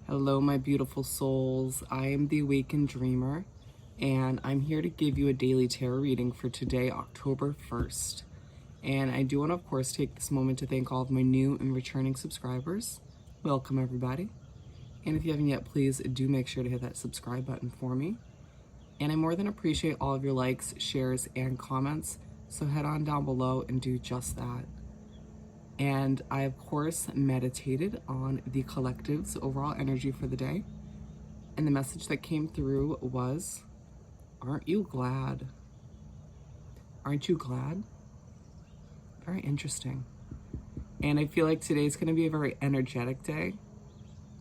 Hello, my beautiful souls. I am the Awakened Dreamer, and I'm here to give you a daily tarot reading for today, October 1st. And I do want to, of course, take this moment to thank all of my new and returning subscribers. Welcome, everybody. And if you haven't yet, please do make sure to hit that subscribe button for me. And I more than appreciate all of your likes, shares, and comments, so head on down below and do just that. And I, of course, meditated on the collective's overall energy for the day. And the message that came through was, aren't you glad? Aren't you glad? Very interesting. And I feel like today's going to be a very energetic day.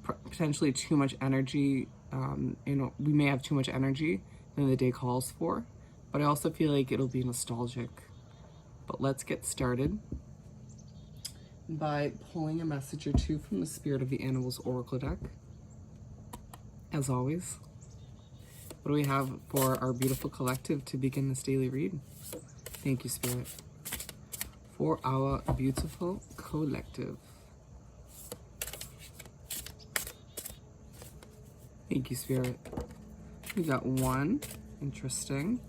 Potentially too much energy. We may have too much energy than the day calls for. But I also feel like it'll be nostalgic. But let's get started by pulling a message or two from the Spirit of the Animals Oracle deck. As always, what do we have for our beautiful collective to begin this daily read? Thank you, Spirit, for our beautiful collective. Thank you, Spirit. We got one. Interesting.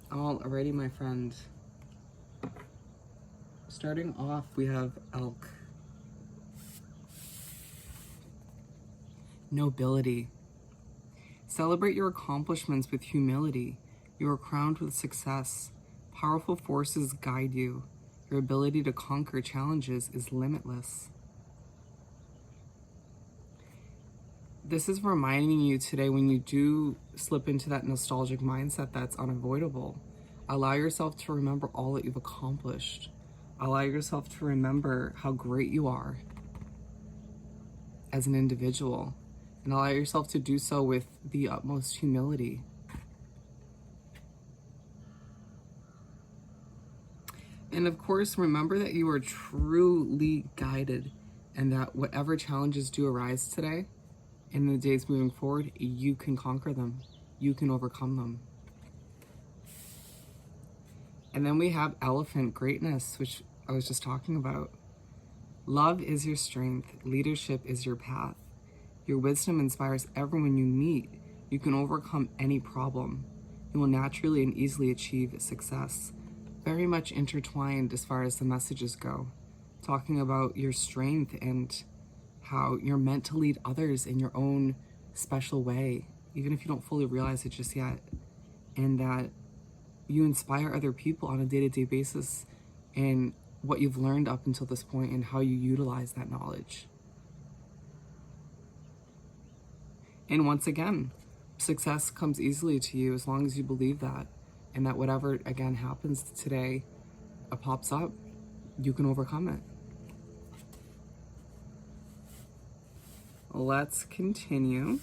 Alrighty, my friend. Starting off, we have Elk. Nobility. Celebrate your accomplishments with humility. You are crowned with success. Powerful forces guide you. Your ability to conquer challenges is limitless. This is reminding you today, when you do slip into that nostalgic mindset that's unavoidable, allow yourself to remember all that you've accomplished. Allow yourself to remember how great you are as an individual, and allow yourself to do so with the utmost humility. And of course, remember that you are truly guided, and that whatever challenges do arise today, in the days moving forward, you can conquer them. You can overcome them. And then we have Elephant, greatness, which I was just talking about. Love is your strength. Leadership is your path. Your wisdom inspires everyone you meet. You can overcome any problem. You will naturally and easily achieve success. Very much intertwined as far as the messages go. Talking about your strength and how you're meant to lead others in your own special way, even if you don't fully realize it just yet. And that you inspire other people on a day-to-day basis in what you've learned up until this point and how you utilize that knowledge. And once again, success comes easily to you as long as you believe that, and that whatever, again, happens today, pops up, you can overcome it. Let's continue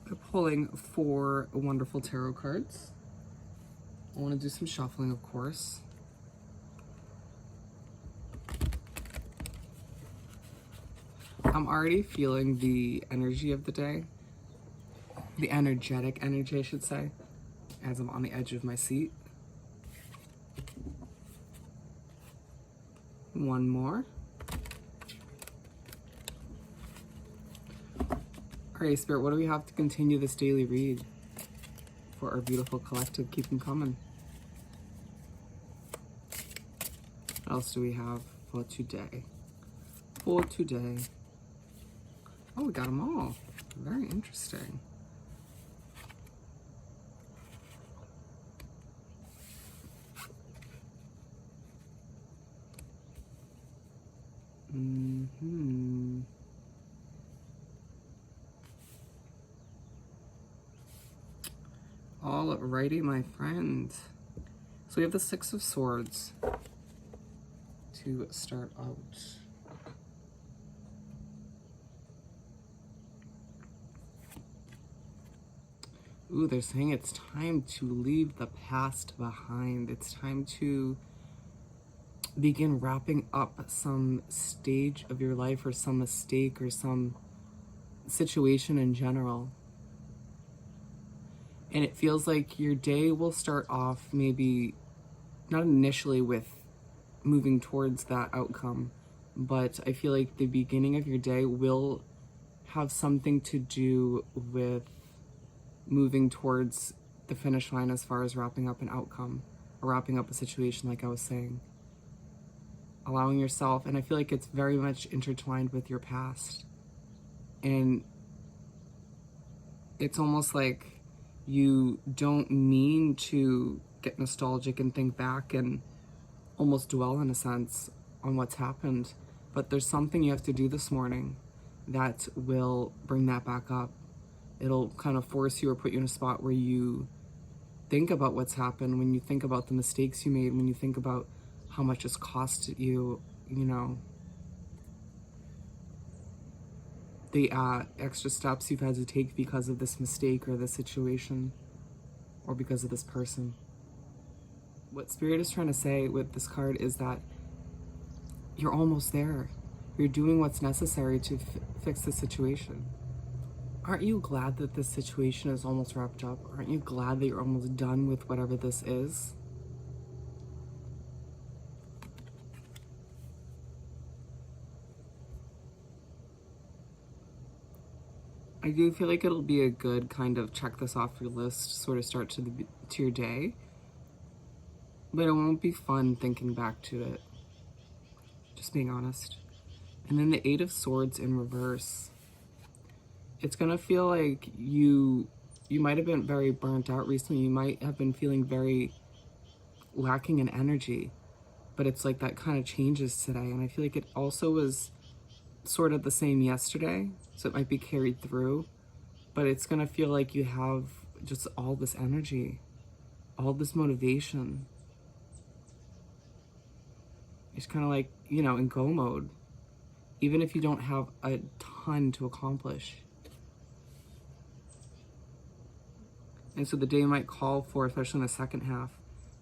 by pulling 4 wonderful tarot cards. I want to do some shuffling, of course. I'm already feeling the energy of the day, the energetic energy, I should say, as I'm on the edge of my seat. One more. Alright, Spirit, what do we have to continue this daily read for our beautiful collective? Keep them coming. What else do we have for today? For today. Oh, we got them all. Very interesting. Alrighty, my friend. So we have the 6 of Swords to start out. Ooh, they're saying it's time to leave the past behind. It's time to begin wrapping up some stage of your life, or some mistake, or some situation in general. And it feels like your day will start off maybe not initially with moving towards that outcome. But I feel like the beginning of your day will have something to do with moving towards the finish line as far as wrapping up an outcome or wrapping up a situation, like I was saying. Allowing yourself, and I feel like it's very much intertwined with your past. And it's almost like you don't mean to get nostalgic and think back and almost dwell, in a sense, on what's happened. But there's something you have to do this morning that will bring that back up. It'll kind of force you or put you in a spot where you think about what's happened, when you think about the mistakes you made, when you think about how much it's costed you, you know, the extra steps you've had to take because of this mistake or this situation or because of this person. What Spirit is trying to say with this card is that you're almost there. You're doing what's necessary to fix the situation. Aren't you glad that this situation is almost wrapped up? Aren't you glad that you're almost done with whatever this is? I do feel like it'll be a good kind of check this off your list, sort of start to your day. But it won't be fun thinking back to it. Just being honest. And then the Eight of Swords in reverse. It's gonna feel like you might have been very burnt out recently. You might have been feeling very lacking in energy. But it's like that kind of changes today. And I feel like it also was sort of the same yesterday, so it might be carried through, but it's gonna feel like you have just all this energy, all this motivation. It's kind of like, you know, in go mode, even if you don't have a ton to accomplish. And so the day might call for, especially in the second half,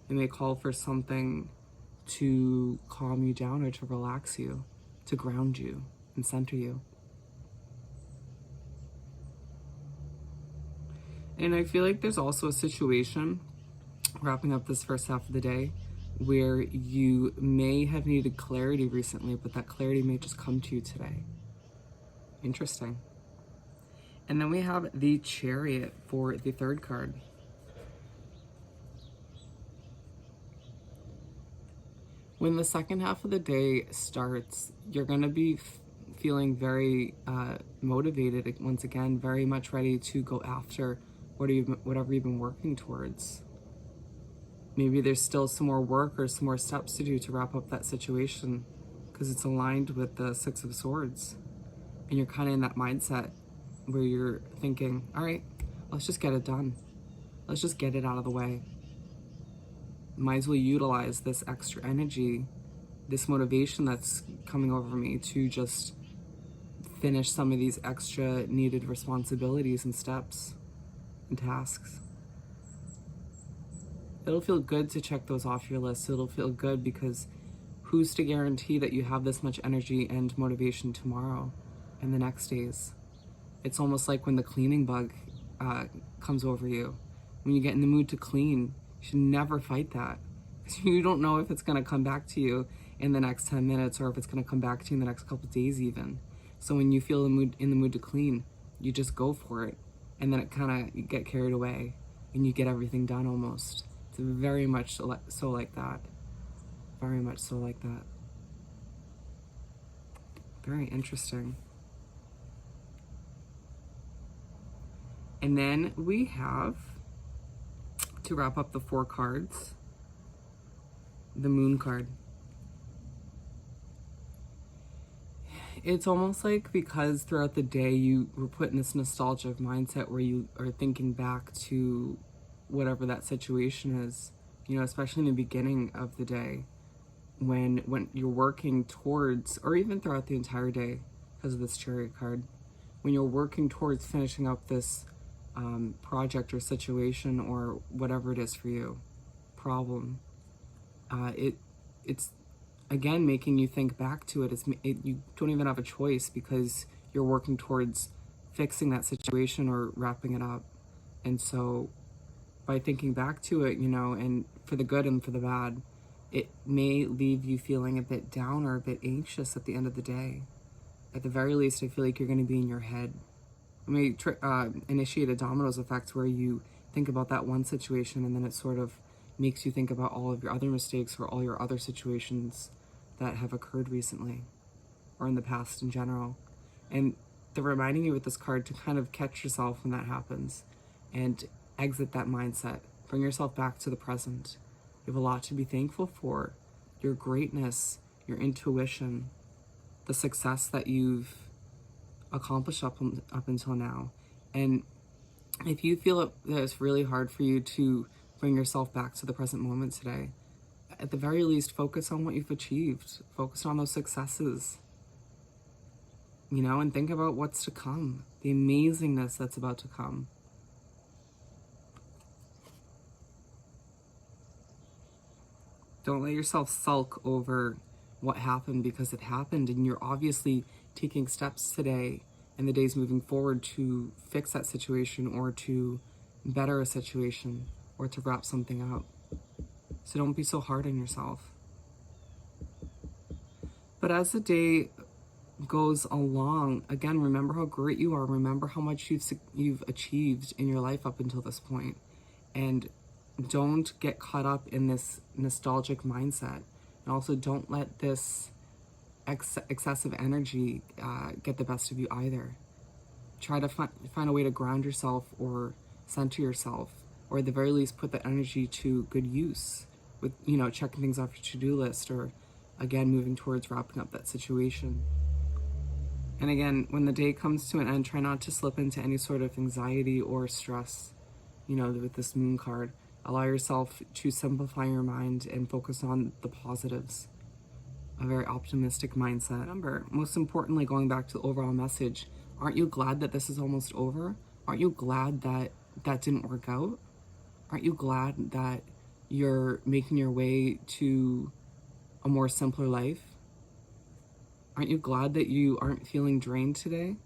it may call for something to calm you down or to relax you, to ground you and center you. And I feel like there's also a situation, wrapping up this first half of the day, where you may have needed clarity recently, but that clarity may just come to you today. Interesting. And then we have the Chariot for the third card. When the second half of the day starts, you're going to be feeling very motivated, once again, very much ready to go after whatever you've been working towards. Maybe there's still some more work or some more steps to do to wrap up that situation because it's aligned with the Six of Swords. And you're kind of in that mindset where you're thinking, all right, let's just get it done. Let's just get it out of the way. Might as well utilize this extra energy, this motivation that's coming over me to just finish some of these extra needed responsibilities and steps and tasks. It'll feel good to check those off your list. It'll feel good because who's to guarantee that you have this much energy and motivation tomorrow and the next days? It's almost like when the cleaning bug comes over you. When you get in the mood to clean, you should never fight that. Because you don't know if it's going to come back to you in the next 10 minutes or if it's going to come back to you in the next couple days even. So when you feel in the mood to clean, you just go for it. And then it kind of, you get carried away and you get everything done almost. It's very much so like that. Very much so like that. Very interesting. And then we have, to wrap up the 4 cards, the Moon card. It's almost like because throughout the day you were put in this nostalgic mindset where you are thinking back to whatever that situation is, you know, especially in the beginning of the day when you're working towards, or even throughout the entire day because of this Chariot card, when you're working towards finishing up this project or situation or whatever it is for you, problem, it's again making you think back to it. You don't even have a choice because you're working towards fixing that situation or wrapping it up. And so by thinking back to it, you know, and for the good and for the bad, it may leave you feeling a bit down or a bit anxious at the end of the day. At the very least, I feel like you're going to be in your head. It may initiate a dominoes effect where you think about that one situation and then it sort of makes you think about all of your other mistakes or all your other situations that have occurred recently or in the past in general. And they're reminding you with this card to kind of catch yourself when that happens and exit that mindset. Bring yourself back to the present. You have a lot to be thankful for. Your greatness, your intuition, the success that you've accomplished up until now. And if you feel that it's really hard for you to bring yourself back to the present moment today, at the very least, focus on what you've achieved. Focus on those successes, and think about what's to come, the amazingness that's about to come. Don't let yourself sulk over what happened because it happened, and you're obviously taking steps today and the days moving forward to fix that situation or to better a situation or to wrap something up. So don't be so hard on yourself. But as the day goes along, again, remember how great you are. Remember how much you've achieved in your life up until this point. And don't get caught up in this nostalgic mindset. And also don't let this excessive energy get the best of you either. Try to find a way to ground yourself or center yourself, or at the very least put that energy to good use with, checking things off your to-do list, or again, moving towards wrapping up that situation. And again, when the day comes to an end, try not to slip into any sort of anxiety or stress, with this moon card. Allow yourself to simplify your mind and focus on the positives. A very optimistic mindset. Remember, most importantly, going back to the overall message, aren't you glad that this is almost over? Aren't you glad that that didn't work out? Aren't you glad that you're making your way to a more simpler life? Aren't you glad that you aren't feeling drained today?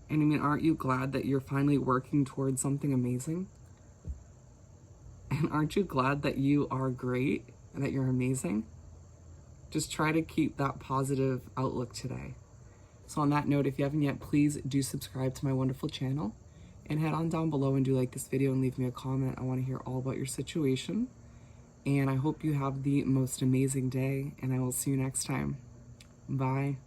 And aren't you glad that you're finally working towards something amazing? And aren't you glad that you are great and that you're amazing? Just try to keep that positive outlook today. So on that note, if you haven't yet, please do subscribe to my wonderful channel and head on down below and do like this video and leave me a comment. I want to hear all about your situation. And I hope you have the most amazing day, and I will see you next time. Bye.